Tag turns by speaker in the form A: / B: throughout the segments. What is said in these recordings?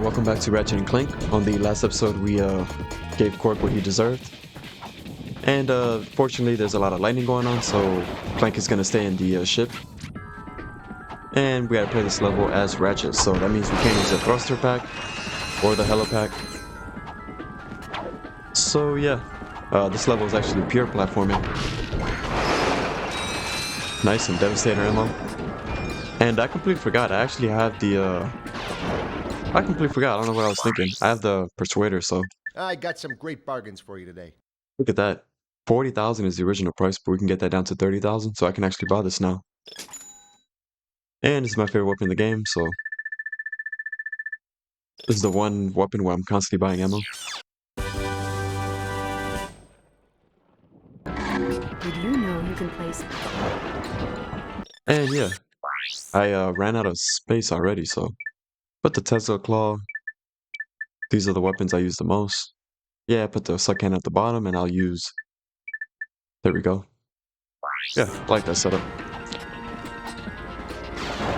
A: welcome back to Ratchet and Clank. On the last episode, we gave Cork what he deserved. And fortunately, there's a lot of lightning going on, so Clank is going to stay in the ship. And we got to play this level as Ratchet, so that means we can't use the thruster pack or the helipack. So yeah, this level is actually pure platforming. Nice and Devastator ammo. And I completely forgot, I actually have the I completely forgot. I don't know what I was thinking. I have the Persuader, so
B: I got some great bargains for you today.
A: look at that. 40,000 is the original price, but we can get that down to 30,000, so I can actually buy this now. And this is my favorite weapon in the game, so this is the one weapon where I'm constantly buying ammo.
C: Did you know you can place?
A: And yeah, I ran out of space already, so put the Tesla Claw. These are the weapons I use the most. Yeah, put the suck hand at the bottom, and I'll use. There we go. Yeah, I like that setup.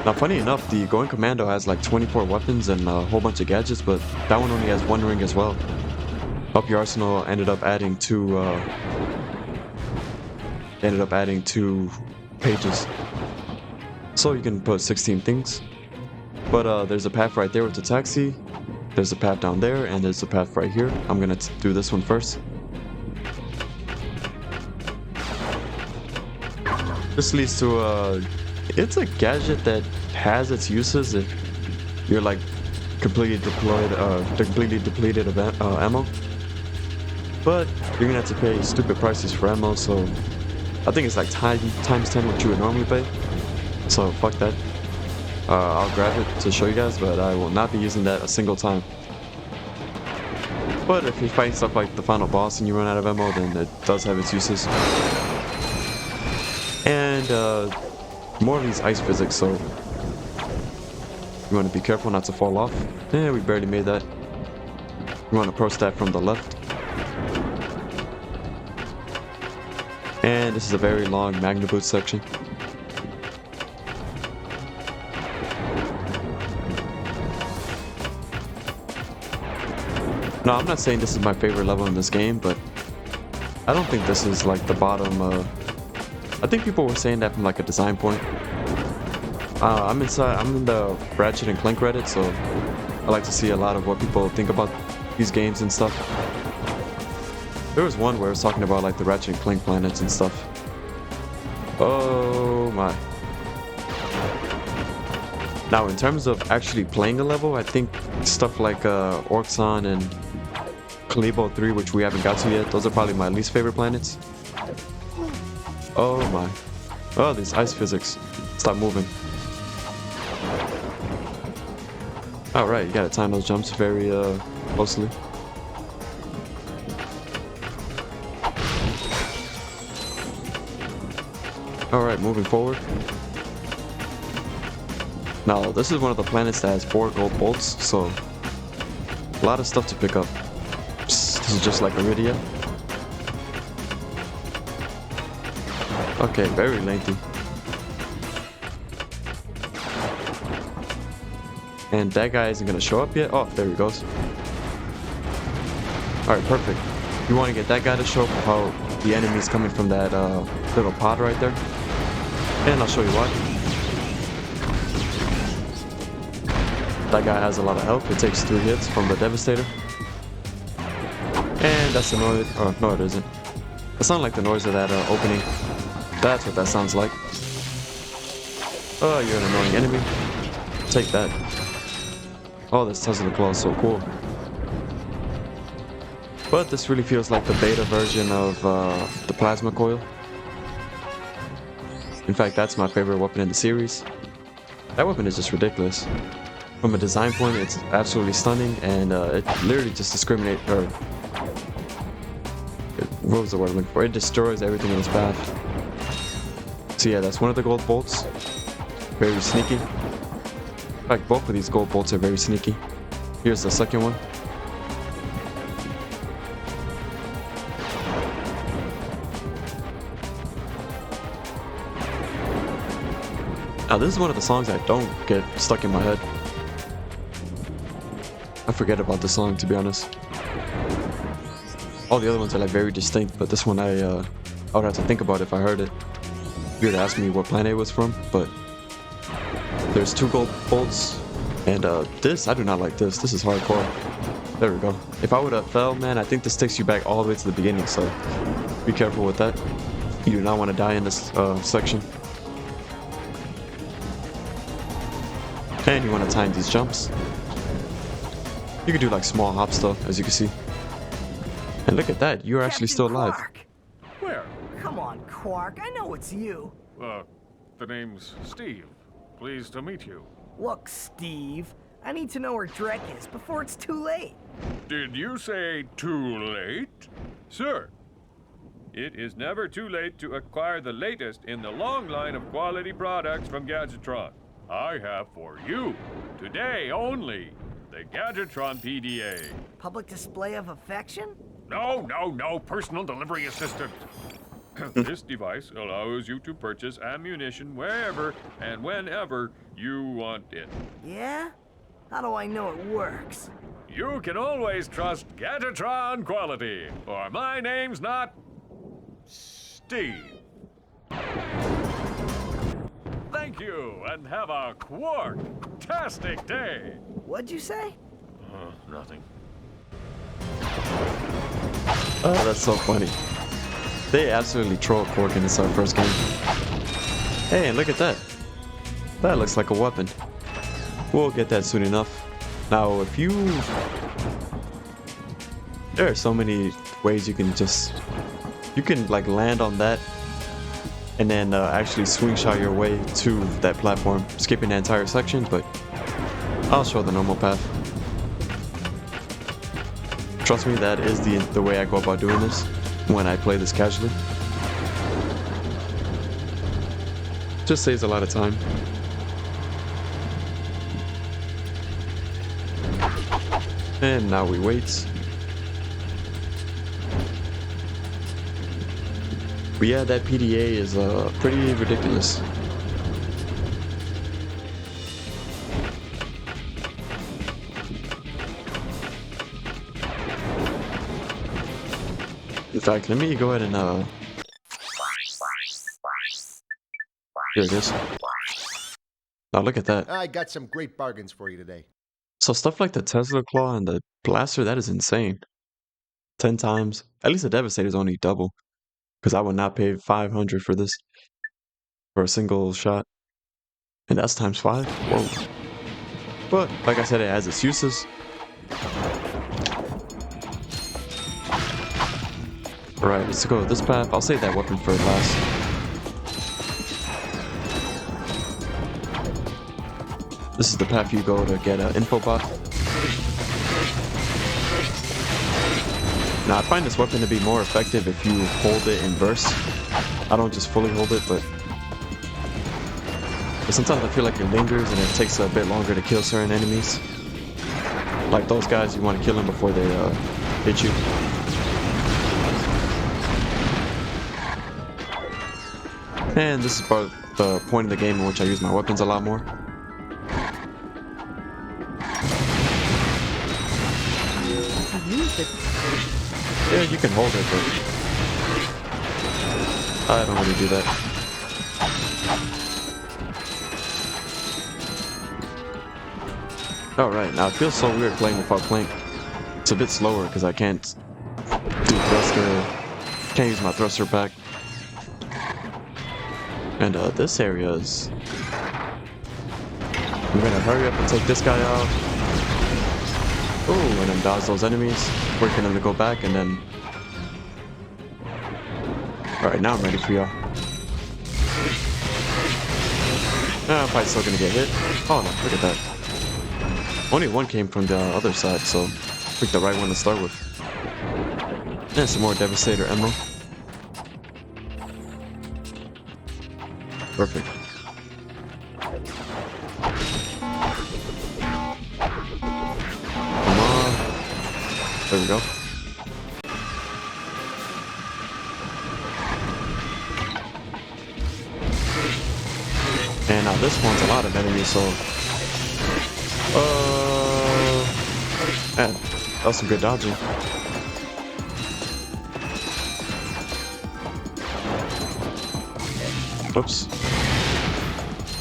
A: Now, funny enough, the Going Commando has like 24 weapons and a whole bunch of gadgets, but that one only has one ring as well. Up your arsenal ended up adding two pages. So you can put 16 things. But there's a path right there with the taxi. There's a path down there, and there's a path right here. I'm gonna do this one first. This leads to it's a gadget that has its uses if you're like completely depleted of ammo. But you're gonna have to pay stupid prices for ammo, so I think it's like times 10 what you would normally pay. So fuck that. I'll grab it to show you guys, but I will not be using that a single time. But if you fight stuff like the final boss and you run out of ammo, then it does have its uses. And more of these ice physics, so you want to be careful not to fall off. Yeah, we barely made that. You want to approach that from the left. And this is a very long Magna Boot section. No, I'm not saying this is my favorite level in this game, but I don't think this is like the bottom. I think people were saying that from like a design point. I'm in the Ratchet and Clank Reddit, so I like to see a lot of what people think about these games and stuff. There was one where it was talking about like the Ratchet and Clank planets and stuff. Oh my. Now in terms of actually playing a level, I think stuff like Orxon and Kalibo 3, which we haven't got to yet, those are probably my least favorite planets. Oh my. Oh, these ice physics. Stop moving. Alright, you gotta time those jumps very closely. Alright, moving forward. Now, this is one of the planets that has 4 gold bolts, so a lot of stuff to pick up. This is just like Iridia. Okay, very lengthy. And that guy isn't gonna show up yet. Oh, there he goes. Alright, perfect. You want to get that guy to show up how the enemy's coming from that little pod right there. And I'll show you why. That guy has a lot of health. It takes 3 hits from the Devastator. And that's the noise. Oh, no, it isn't. It sounds like the noise of that opening. That's what that sounds like. Oh, you're an annoying enemy. Take that. Oh, this Tesla Claw is so cool. But this really feels like the beta version of the Plasma Coil. In fact, that's my favorite weapon in the series. That weapon is just ridiculous. From a design point, it's absolutely stunning, and it literally just discriminates, or what was the word I'm looking for? It destroys everything in its path. So yeah, that's one of the gold bolts. Very sneaky. In fact, both of these gold bolts are very sneaky. Here's the second one. Now this is one of the songs that don't get stuck in my head. I forget about the song, to be honest. All the other ones are like very distinct, but this one I would have to think about if I heard it. If you were to ask me what planet it was from, but there's 2 gold bolts, and this, I do not like this. This is hardcore. There we go. If I would have fell, man, I think this takes you back all the way to the beginning, so be careful with that. You do not want to die in this section. And you want to time these jumps. You can do like small hops though, as you can see. And look at that, you're actually still alive.
D: Quark.
E: Where?
D: Come on, Quark. I know it's you.
E: The name's Steve. Pleased to meet you.
D: Look, Steve. I need to know where Drek is before it's too late.
E: Did you say too late? Sir,
F: It is never too late to acquire the latest in the long line of quality products from Gadgetron. I have for you, today only, the Gadgetron PDA.
D: Public display of affection?
F: No, personal delivery assistant. This device allows you to purchase ammunition wherever and whenever you want it.
D: Yeah? How do I know it works?
F: You can always trust Gadgetron quality, or my name's not Steve. Thank you, and have a quark-tastic day.
D: What'd you say?
F: Nothing.
A: Oh, that's so funny. They absolutely troll Quark in this first game. Hey, and look at that. That looks like a weapon. We'll get that soon enough. Now, if you... There are so many ways you can just... You can, like, land on that and then actually swing shot your way to that platform, skipping the entire section, but I'll show the normal path. Trust me, that is the way I go about doing this when I play this casually. Just saves a lot of time. And now we wait. But yeah, that PDA is pretty ridiculous. In fact, let me go ahead and here it is. Now look at that.
B: I got some great bargains for you today.
A: So stuff like the Tesla Claw and the Blaster, that is insane. 10 times. At least the Devastator is only double. Because I would not pay 500 for this. For a single shot. And that's times 5. Whoa. But, like I said, it has its uses. Alright, let's go this path. I'll save that weapon for last. This is the path you go to get an info bot. Now, I find this weapon to be more effective if you hold it in bursts. I don't just fully hold it, but sometimes I feel like it lingers and it takes a bit longer to kill certain enemies. Like those guys, you want to kill them before they hit you. And this is part of the point of the game in which I use my weapons a lot more. Yeah, you can hold it, but I don't really do that. Alright, now it feels so weird playing without Clank. It's a bit slower because I can't do thruster, can't use my thruster back. And this area is... I'm gonna hurry up and take this guy out. Ooh, and then dodge those enemies, wait for them to go back, and then... Alright, now I'm ready for y'all. I'm probably still gonna get hit. Oh no, look at that. Only one came from the other side, so pick the right one to start with. And some more Devastator ammo. Perfect. Come on. There we go. And now this one's a lot of enemies, so... That was some good dodging. Oops.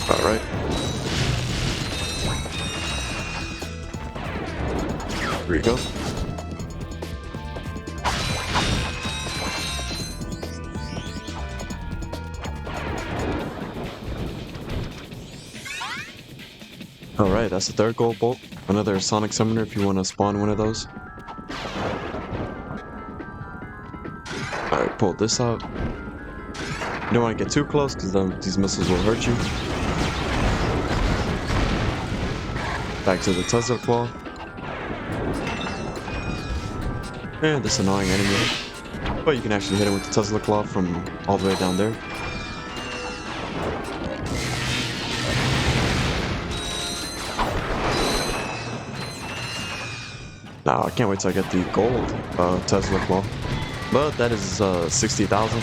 A: Alright. Here we go. Alright, that's the third gold bolt. Another sonic summoner if you want to spawn one of those. Alright, pull this out. You don't want to get too close because these missiles will hurt you. Back to the Tesla Claw. And this annoying enemy. But you can actually hit it with the Tesla Claw from all the way down there. Now I can't wait till I get the gold Tesla Claw. But that is 60,000.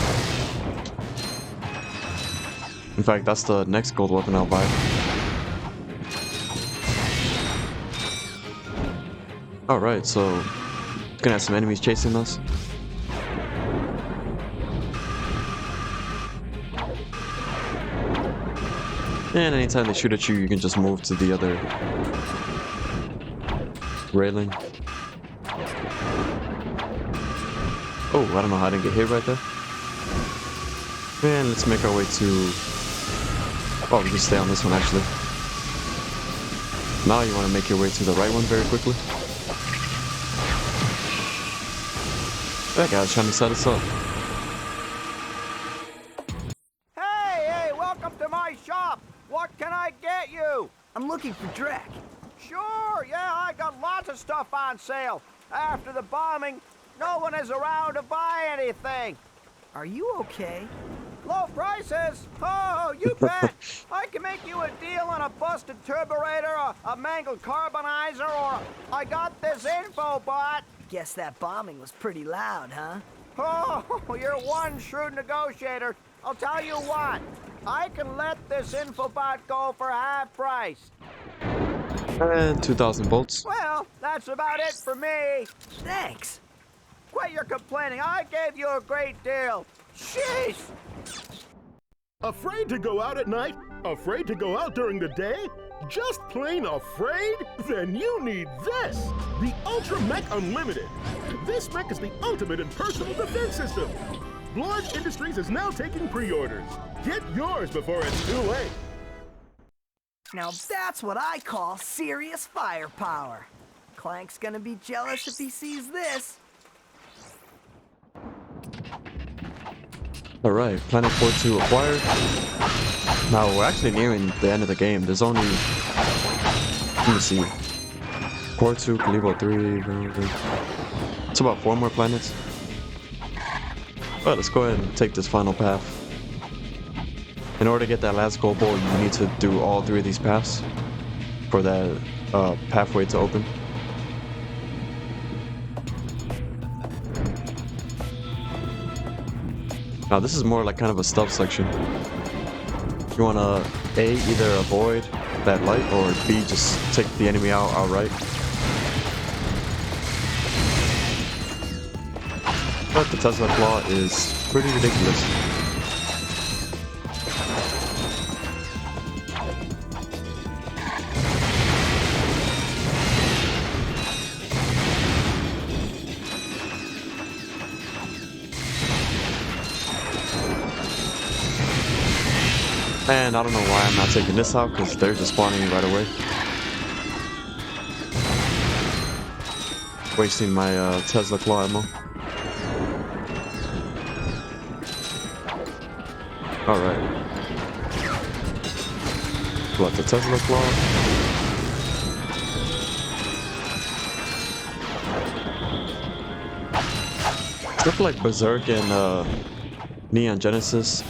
A: In fact, that's the next gold weapon I'll buy. Alright, so gonna have some enemies chasing us. And anytime they shoot at you, you can just move to the other railing. Oh, I don't know how I didn't get hit right there. And let's make our way to... Oh, we can stay on this one actually. Now you want to make your way to the right one very quickly. That guy's trying to set us up.
G: Hey, welcome to my shop. What can I get you?
D: I'm looking for Drek.
G: Sure, yeah, I got lots of stuff on sale. After the bombing, no one is around to buy anything.
D: Are you okay?
G: Low prices? Oh, you bet. I can make you a deal on a busted turburator, a mangled carbonizer, or I got this info bot.
D: Guess that bombing was pretty loud, huh?
G: Oh, you're one shrewd negotiator. I'll tell you what, I can let this infobot go for half price.
A: And 2,000 bolts.
G: Well, that's about it for me.
D: Thanks.
G: Quit your complaining. I gave you a great deal. Sheesh.
H: Afraid to go out at night? Afraid to go out during the day? Just plain afraid? Then you need this! The Ultra Mech Unlimited! This mech is the ultimate in personal defense system! Blood Industries is now taking pre-orders. Get yours before it's too late!
D: Now that's what I call serious firepower. Clank's gonna be jealous if he sees this.
A: Alright, Planet 4-2 acquired. Now we're actually nearing the end of the game. There's only... Let me see. Core 2, Calibo 3... It's about 4 more planets. But let's go ahead and take this final path. In order to get that last gold ball, you need to do all 3 of these paths for that pathway to open. Now this is more like kind of a stealth section. You wanna A, either avoid that light, or B, just take the enemy out outright. But the Tesla Claw is pretty ridiculous. And I don't know why I'm not taking this out, because they're just spawning right away. Wasting my Tesla Claw ammo. Alright. Pull out the Tesla Claw. Stuff like Berserk and Neon Genesis.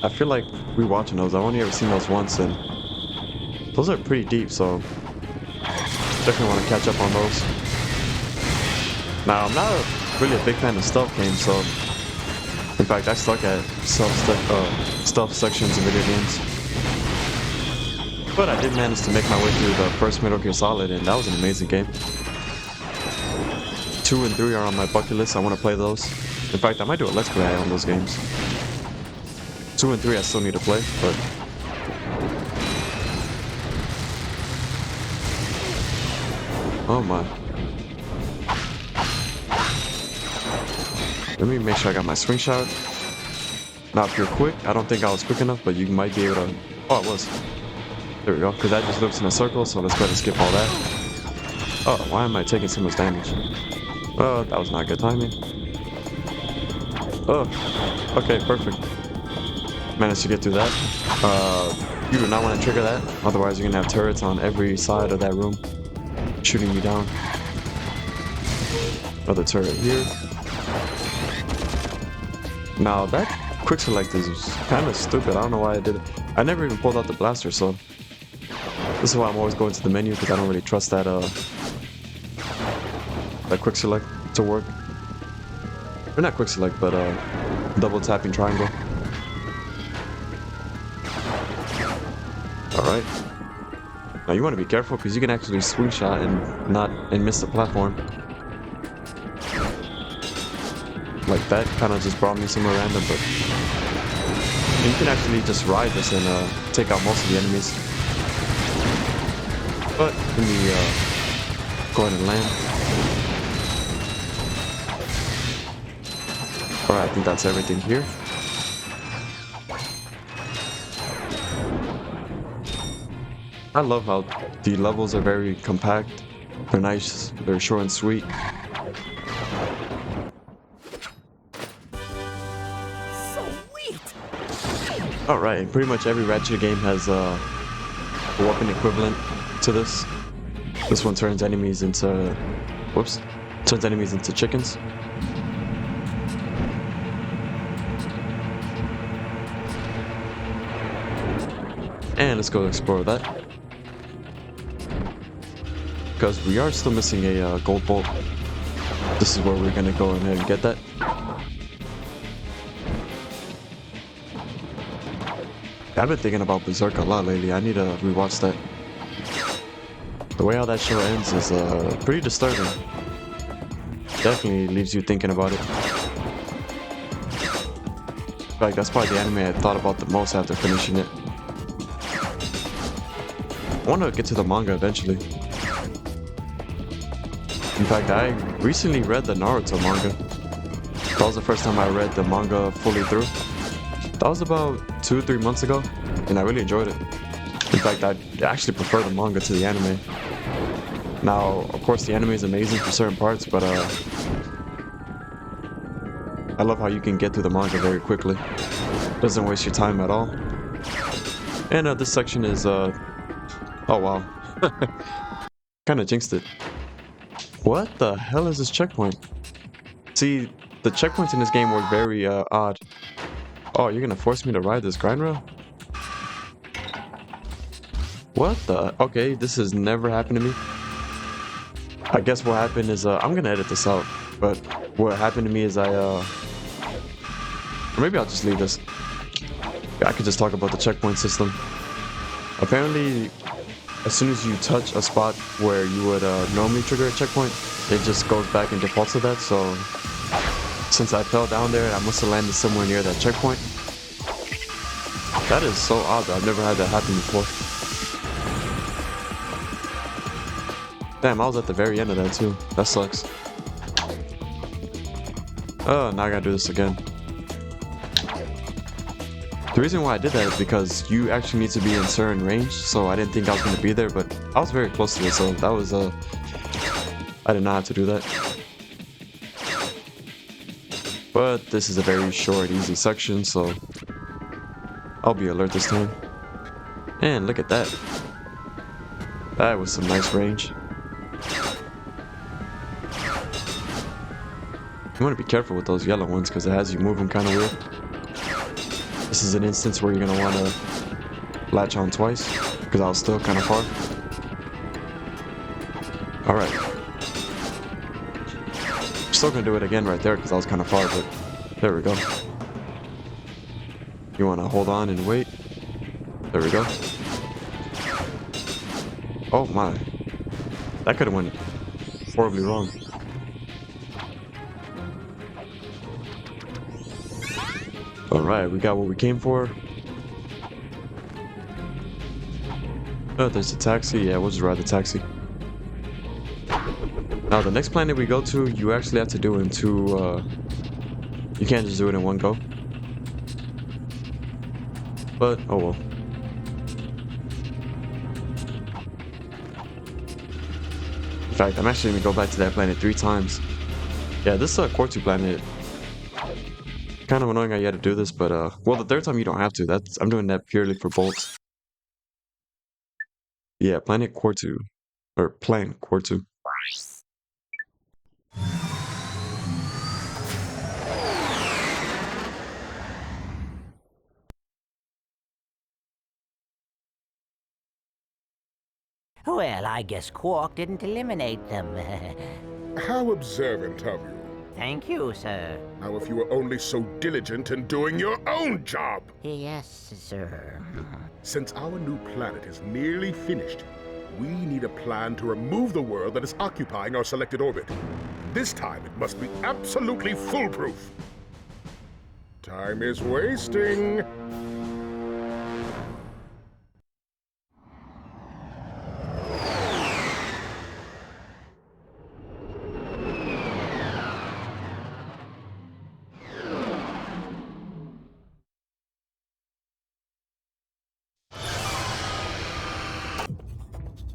A: I feel like rewatching those. I've only ever seen those once, and those are pretty deep, so definitely want to catch up on those. Now, I'm not really a big fan of stealth games, so in fact, I suck at stealth sections in video games. But I did manage to make my way through the first Metal Gear Solid, and that was an amazing game. 2 and 3 are on my bucket list. I want to play those. In fact, I might do a let's play on those games. 2 and 3 I still need to play, but oh my. Let me make sure I got my swing shot. Now if you're quick, I don't think I was quick enough, but you might be able to... Oh, it was. There we go, because that just loops in a circle, so let's go ahead and skip all that. Oh, why am I taking so much damage? Oh, that was not good timing. Oh, okay, perfect. Managed to get through that. You do not want to trigger that, otherwise you're going to have turrets on every side of that room, shooting you down. Another turret here. Now that quick select is kind of stupid. I don't know why I did it. I never even pulled out the blaster, so this is why I'm always going to the menu, because I don't really trust that that quick select to work. Or not quick select, but double tapping triangle. Alright. Now you want to be careful because you can actually swing shot and miss the platform. Like that kind of just brought me somewhere random, but you can actually just ride this and take out most of the enemies. But let me go ahead and land. Alright, I think that's everything here. I love how the levels are very compact. They're nice, they're short and sweet. Alright, pretty much every Ratchet game has a weapon equivalent to this. This one turns enemies into... Whoops. Turns enemies into chickens. And let's go explore that. Because we are still missing a gold bolt. This is where we're gonna go ahead and get that. I've been thinking about Berserk a lot lately. I need to rewatch that. The way how that show ends is pretty disturbing. Definitely leaves you thinking about it. Like that's probably the anime I thought about the most after finishing it. I want to get to the manga eventually. In fact, I recently read the Naruto manga. That was the first time I read the manga fully through. That was about 2 or 3 months ago, and I really enjoyed it. In fact, I actually prefer the manga to the anime. Now, of course, the anime is amazing for certain parts, but I love how you can get through the manga very quickly. Doesn't waste your time at all. And this section is, oh wow. Kinda jinxed it. What the hell is this checkpoint? See, the checkpoints in this game were very odd. Oh, you're gonna force me to ride this grind rail? What the? Okay, this has never happened to me. I guess what happened is, I'm gonna edit this out, but what happened to me is or maybe I'll just leave this. I could just talk about the checkpoint system. Apparently, as soon as you touch a spot where you would normally trigger a checkpoint, it just goes back and defaults to that, so since I fell down there, I must have landed somewhere near that checkpoint. That is so odd, I've never had that happen before. Damn, I was at the very end of that too. That sucks. Oh, now I gotta do this again. The reason why I did that is because you actually need to be in certain range, so I didn't think I was gonna be there, but I was very close to it, so that was I did not have to do that. But this is a very short, easy section, so I'll be alert this time. And look at that. That was some nice range. You want to be careful with those yellow ones because it has you moving kind of weird. This is an instance where you're going to want to latch on twice because I was still kind of far. Alright. Still going to do it again right there because I was kind of far, but there we go. You want to hold on and wait. There we go. Oh my. That could have went horribly wrong. Alright, we got what we came for. Oh, there's a taxi. Yeah, we'll just ride the taxi. Now, the next planet we go to, you actually have to do in two, you can't just do it in one go. But, oh well. In fact, I'm actually gonna go back to that planet 3 times. Yeah, this Core 2 planet. Kind of annoying how you had to do this, but well, the third time you don't have to. I'm doing that purely for bolts. Yeah, Planet Core 2. Or Plan Core 2.
I: Well, I guess Quark didn't eliminate them.
H: How observant of you.
I: Thank you, sir.
H: Now, if you were only so diligent in doing your own job.
I: Yes, sir.
H: Since our new planet is nearly finished, we need a plan to remove the world that is occupying our selected orbit. This time, it must be absolutely foolproof. Time is wasting.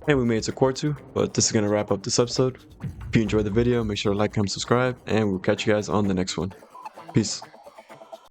A: And we made it to Core 2, but this is going to wrap up this episode. If you enjoyed the video, make sure to like, comment, subscribe, and we'll catch you guys on the next one. Peace.